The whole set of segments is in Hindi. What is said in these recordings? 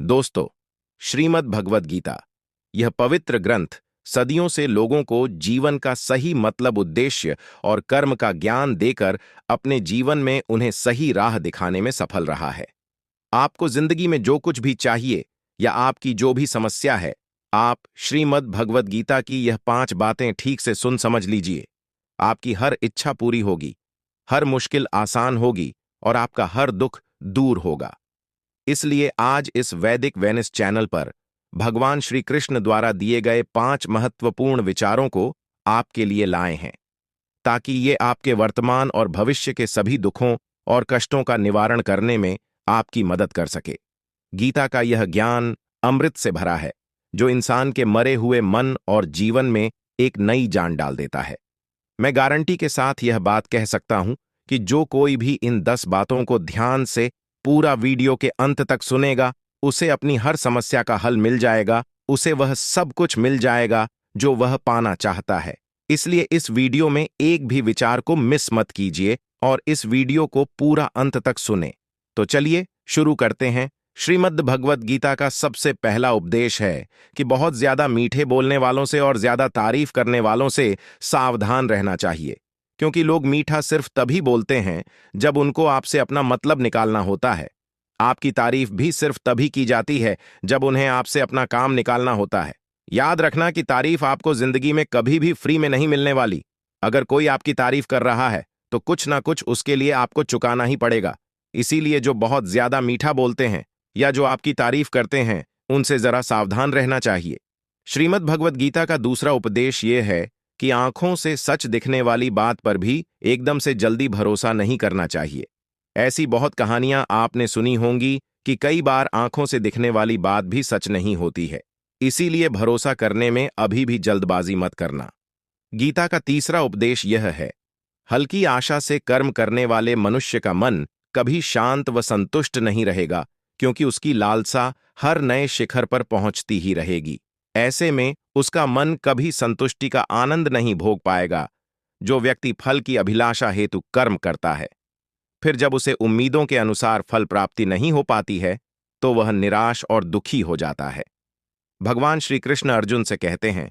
दोस्तों, श्रीमद् भगवद गीता यह पवित्र ग्रंथ सदियों से लोगों को जीवन का सही मतलब, उद्देश्य और कर्म का ज्ञान देकर अपने जीवन में उन्हें सही राह दिखाने में सफल रहा है। आपको जिंदगी में जो कुछ भी चाहिए या आपकी जो भी समस्या है, आप श्रीमद् भगवद गीता की यह 5 बातें ठीक से सुन समझ लीजिए। आपकी हर इच्छा पूरी होगी, हर मुश्किल आसान होगी और आपका हर दुख दूर होगा। इसलिए आज इस वैदिक वेनिस चैनल पर भगवान श्री कृष्ण द्वारा दिए गए 5 महत्वपूर्ण विचारों को आपके लिए लाए हैं, ताकि ये आपके वर्तमान और भविष्य के सभी दुखों और कष्टों का निवारण करने में आपकी मदद कर सके। गीता का यह ज्ञान अमृत से भरा है, जो इंसान के मरे हुए मन और जीवन में एक नई जान डाल देता है। मैं गारंटी के साथ यह बात कह सकता हूं कि जो कोई भी इन 10 बातों को ध्यान से पूरा वीडियो के अंत तक सुनेगा, उसे अपनी हर समस्या का हल मिल जाएगा, उसे वह सब कुछ मिल जाएगा जो वह पाना चाहता है। इसलिए इस वीडियो में एक भी विचार को मिस मत कीजिए और इस वीडियो को पूरा अंत तक सुने। तो चलिए शुरू करते हैं। श्रीमद् भगवद गीता का सबसे पहला उपदेश है कि बहुत ज्यादा मीठे बोलने वालों से और ज्यादा तारीफ करने वालों से सावधान रहना चाहिए, क्योंकि लोग मीठा सिर्फ तभी बोलते हैं जब उनको आपसे अपना मतलब निकालना होता है। आपकी तारीफ भी सिर्फ तभी की जाती है जब उन्हें आपसे अपना काम निकालना होता है। याद रखना कि तारीफ आपको जिंदगी में कभी भी फ्री में नहीं मिलने वाली। अगर कोई आपकी तारीफ कर रहा है तो कुछ ना कुछ उसके लिए आपको चुकाना ही पड़ेगा। इसीलिए जो बहुत ज्यादा मीठा बोलते हैं या जो आपकी तारीफ करते हैं, उनसे जरा सावधान रहना चाहिए। श्रीमद् भगवद गीता का दूसरा उपदेश ये है कि आंखों से सच दिखने वाली बात पर भी एकदम से जल्दी भरोसा नहीं करना चाहिए। ऐसी बहुत कहानियां आपने सुनी होंगी कि कई बार आंखों से दिखने वाली बात भी सच नहीं होती है। इसीलिए भरोसा करने में अभी भी जल्दबाजी मत करना। गीता का तीसरा उपदेश यह है, हल्की आशा से कर्म करने वाले मनुष्य का मन कभी शांत व संतुष्ट नहीं रहेगा, क्योंकि उसकी लालसा हर नए शिखर पर पहुंचती ही रहेगी। ऐसे में उसका मन कभी संतुष्टि का आनंद नहीं भोग पाएगा। जो व्यक्ति फल की अभिलाषा हेतु कर्म करता है, फिर जब उसे उम्मीदों के अनुसार फल प्राप्ति नहीं हो पाती है, तो वह निराश और दुखी हो जाता है। भगवान श्री कृष्ण अर्जुन से कहते हैं,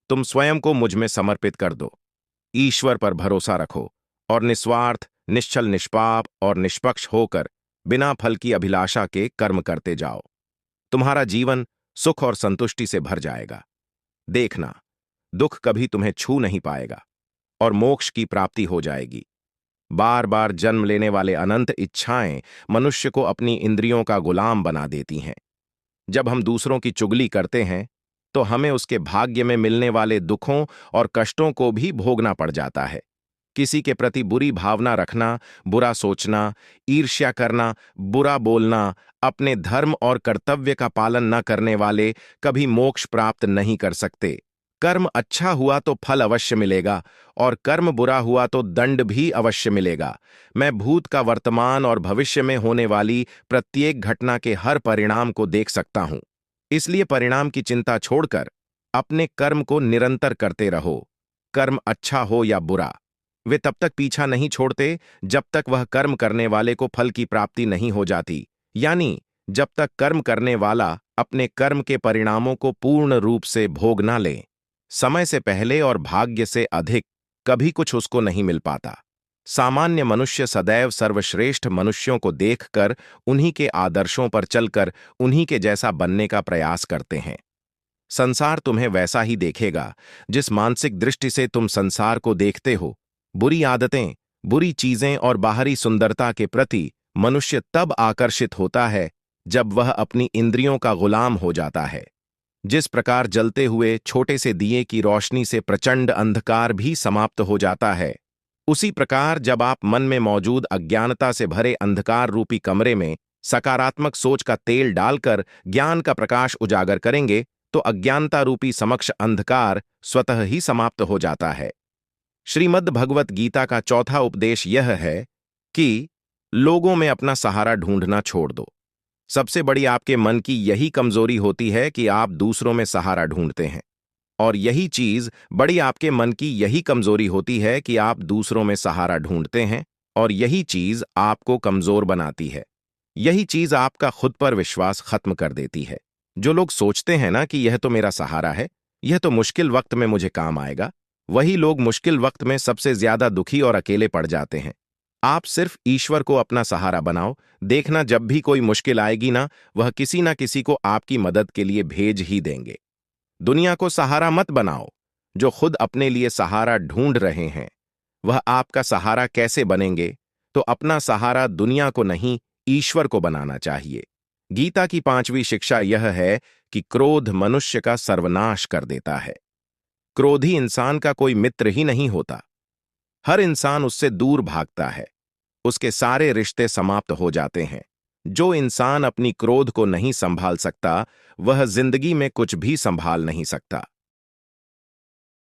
तुम स्वयं को मुझ में समर्पित कर दो, ईश्वर पर भरोसा रखो और निस्वार्थ, निश्चल, निष्पाप और निष्पक्ष होकर बिना फल की अभिलाषा के कर्म करते जाओ। तुम्हारा जीवन सुख और संतुष्टि से भर जाएगा। देखना, दुख कभी तुम्हें छू नहीं पाएगा और मोक्ष की प्राप्ति हो जाएगी। बार बार जन्म लेने वाले अनंत इच्छाएं मनुष्य को अपनी इंद्रियों का गुलाम बना देती हैं। जब हम दूसरों की चुगली करते हैं, तो हमें उसके भाग्य में मिलने वाले दुखों और कष्टों को भी भोगना पड़ जाता है। किसी के प्रति बुरी भावना रखना, बुरा सोचना, ईर्ष्या करना, बुरा बोलना, अपने धर्म और कर्तव्य का पालन न करने वाले कभी मोक्ष प्राप्त नहीं कर सकते। कर्म अच्छा हुआ तो फल अवश्य मिलेगा और कर्म बुरा हुआ तो दंड भी अवश्य मिलेगा। मैं भूत का, वर्तमान और भविष्य में होने वाली प्रत्येक घटना के हर परिणाम को देख सकता हूं। इसलिए परिणाम की चिंता छोड़कर अपने कर्म को निरंतर करते रहो। कर्म अच्छा हो या बुरा, वे तब तक पीछा नहीं छोड़ते जब तक वह कर्म करने वाले को फल की प्राप्ति नहीं हो जाती, यानी जब तक कर्म करने वाला अपने कर्म के परिणामों को पूर्ण रूप से भोग ना ले। समय से पहले और भाग्य से अधिक कभी कुछ उसको नहीं मिल पाता। सामान्य मनुष्य सदैव सर्वश्रेष्ठ मनुष्यों को देखकर उन्हीं के आदर्शों पर चलकर उन्हीं के जैसा बनने का प्रयास करते हैं। संसार तुम्हें वैसा ही देखेगा जिस मानसिक दृष्टि से तुम संसार को देखते हो। बुरी आदतें, बुरी चीजें और बाहरी सुंदरता के प्रति मनुष्य तब आकर्षित होता है जब वह अपनी इंद्रियों का गुलाम हो जाता है। जिस प्रकार जलते हुए छोटे से दिए की रोशनी से प्रचंड अंधकार भी समाप्त हो जाता है, उसी प्रकार जब आप मन में मौजूद अज्ञानता से भरे अंधकार रूपी कमरे में सकारात्मक सोच का तेल डालकर ज्ञान का प्रकाश उजागर करेंगे, तो अज्ञानता रूपी समक्ष अंधकार स्वतः ही समाप्त हो जाता है। श्रीमद् भगवत गीता का चौथा उपदेश यह है कि लोगों में अपना सहारा ढूंढना छोड़ दो। सबसे बड़ी आपके मन की यही कमजोरी होती है कि आप दूसरों में सहारा ढूंढते हैं, और यही चीज बड़ी आपके मन की यही कमजोरी होती है कि आप दूसरों में सहारा ढूंढते हैं, और यही चीज आपको कमजोर बनाती है। यही चीज आपका खुद पर विश्वास खत्म कर देती है। जो लोग सोचते हैं ना कि यह तो मेरा सहारा है, यह तो मुश्किल वक्त में मुझे काम आएगा, वही लोग मुश्किल वक्त में सबसे ज्यादा दुखी और अकेले पड़ जाते हैं। आप सिर्फ ईश्वर को अपना सहारा बनाओ, देखना जब भी कोई मुश्किल आएगी ना, वह किसी ना किसी को आपकी मदद के लिए भेज ही देंगे। दुनिया को सहारा मत बनाओ। जो खुद अपने लिए सहारा ढूंढ रहे हैं, वह आपका सहारा कैसे बनेंगे? तो अपना सहारा दुनिया को नहीं, ईश्वर को बनाना चाहिए। गीता की 5वीं शिक्षा यह है कि क्रोध मनुष्य का सर्वनाश कर देता है। क्रोधी इंसान का कोई मित्र ही नहीं होता। हर इंसान उससे दूर भागता है। उसके सारे रिश्ते समाप्त हो जाते हैं। जो इंसान अपनी क्रोध को नहीं संभाल सकता, वह जिंदगी में कुछ भी संभाल नहीं सकता।